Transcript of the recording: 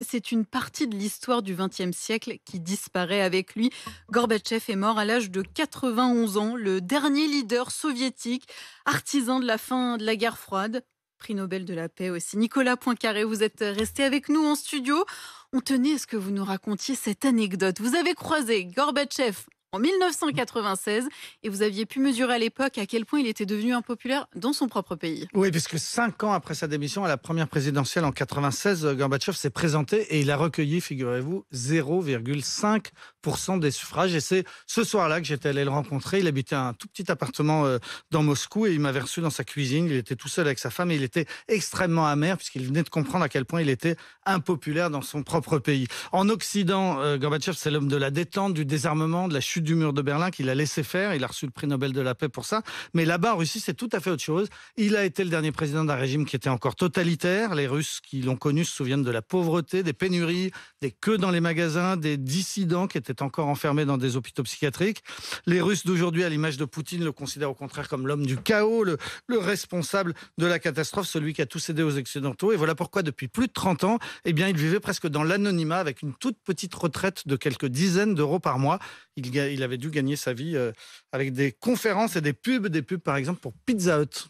C'est une partie de l'histoire du XXe siècle qui disparaît avec lui. Gorbatchev est mort à l'âge de 91 ans, le dernier leader soviétique, artisan de la fin de la guerre froide, prix Nobel de la paix aussi. Nicolas Poincaré, vous êtes resté avec nous en studio. On tenait à ce que vous nous racontiez cette anecdote. Vous avez croisé Gorbatchev en 1996 et vous aviez pu mesurer à l'époque à quel point il était devenu impopulaire dans son propre pays. Oui, puisque 5 ans après sa démission à la première présidentielle en 96, Gorbatchev s'est présenté et il a recueilli, figurez-vous, 0,5% des suffrages. Et c'est ce soir-là que j'étais allé le rencontrer. Il habitait un tout petit appartement dans Moscou et il m'avait reçu dans sa cuisine. Il était tout seul avec sa femme et il était extrêmement amer puisqu'il venait de comprendre à quel point il était impopulaire dans son propre pays. En Occident, Gorbatchev, c'est l'homme de la détente, du désarmement, de la chute du mur de Berlin qu'il a laissé faire. Il a reçu le prix Nobel de la paix pour ça. Mais là-bas, en Russie, c'est tout à fait autre chose. Il a été le dernier président d'un régime qui était encore totalitaire. Les Russes qui l'ont connu se souviennent de la pauvreté, des pénuries, des queues dans les magasins, des dissidents qui étaient encore enfermés dans des hôpitaux psychiatriques. Les Russes d'aujourd'hui, à l'image de Poutine, le considèrent au contraire comme l'homme du chaos, le responsable de la catastrophe, celui qui a tout cédé aux Occidentaux. Et voilà pourquoi, depuis plus de 30 ans, eh bien, il vivait presque dans l'anonymat avec une toute petite retraite de quelques dizaines d'euros par mois. Il avait dû gagner sa vie avec des conférences et des pubs par exemple pour Pizza Hut.